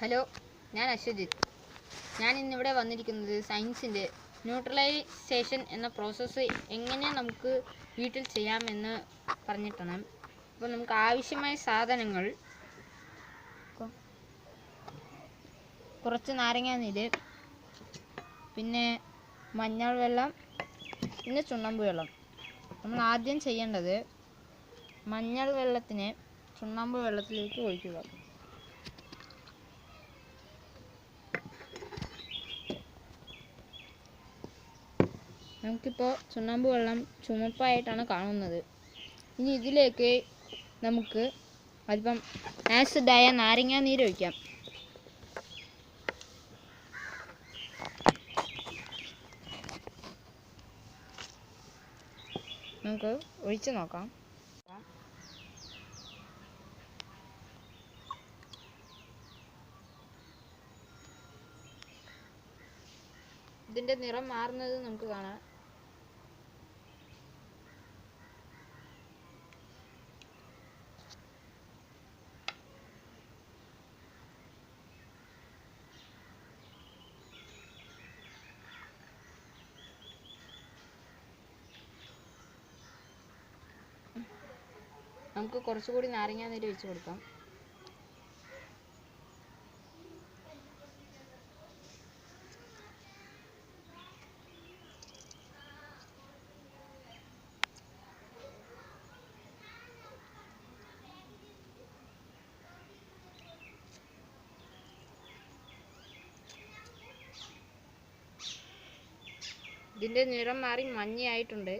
Hello, ഞാൻ അശ്വജിത്ത്. ഞാൻ ഇന്നിവിടെ വന്നിരിക്കുന്നത് സയൻസിൻ്റെ ന്യൂട്രലൈസേഷൻ എന്ന പ്രോസസ്സ് എങ്ങനെ നമുക്ക് വീട്ടിൽ ചെയ്യാമെന്ന് പറഞ്ഞിട്ടാണ്. അപ്പോൾ നമുക്ക് ആവശ്യമായ സാധനങ്ങൾ കുറച്ച് നാരങ്ങാനീര്, പിന്നെ മഞ്ഞൾ വെള്ളം, പിന്നെ ചുണ്ണാമ്പ് വെള്ളം. നമ്മൾ ആദ്യം ചെയ്യേണ്ടത് മഞ്ഞൾ വെള്ളത്തിനെ ചുണ്ണാമ്പ് വെള്ളത്തിലേക്ക് ഒഴിക്കുക. നമുക്കിപ്പോൾ ചുണ്ണാമ്പ് വെള്ളം ചുമപ്പായിട്ടാണ് കാണുന്നത്. ഇനി ഇതിലേക്ക് നമുക്ക് അല്പം ആസിഡായ നാരങ്ങാനീര് ഒഴിക്കാം. നമുക്ക് ഒഴിച്ച് നോക്കാം. ഇതിൻ്റെ നിറം മാറുന്നത് നമുക്ക് കാണാം. നമുക്ക് കുറച്ചുകൂടി നാരങ്ങാനീര് ഒഴിച്ച് കൊടുക്കാം. ഇതിൻ്റെ നിറം മാറി മഞ്ഞയായിട്ടുണ്ട്.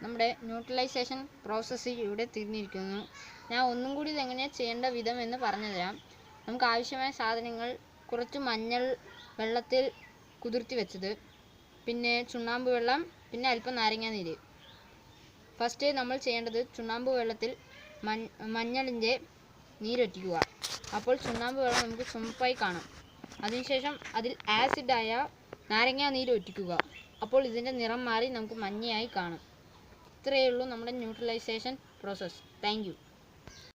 നമ്മുടെ ന്യൂട്രലൈസേഷൻ പ്രോസസ്സ് ഇവിടെ തീർന്നിരിക്കുന്നു. ഞാൻ ഒന്നും കൂടി ഇതെങ്ങനെയാണ് ചെയ്യേണ്ട വിധം എന്ന് പറഞ്ഞുതരാം. നമുക്ക് ആവശ്യമായ സാധനങ്ങൾ കുറച്ച് മഞ്ഞൾ വെള്ളത്തിൽ കുതിർത്തി വെച്ചത്, പിന്നെ ചുണ്ണാമ്പ് വെള്ളം, പിന്നെ അല്പം നാരങ്ങാനീര്. ഫസ്റ്റ് നമ്മൾ ചെയ്യേണ്ടത് ചുണ്ണാമ്പ് വെള്ളത്തിൽ മഞ്ഞളിൻ്റെ നീരൊറ്റിക്കുക. അപ്പോൾ ചുണ്ണാമ്പ് വെള്ളം നമുക്ക് ചുമപ്പായി കാണാം. അതിനുശേഷം അതിൽ ആസിഡായ നാരങ്ങാനീര് ഒറ്റിക്കുക. അപ്പോൾ ഇതിൻ്റെ നിറം മാറി നമുക്ക് മഞ്ഞയായി കാണും. ഇത്രയേ ഉള്ളൂ നമ്മുടെ ന്യൂട്രലൈസേഷൻ പ്രോസസ്സ്. Thank you.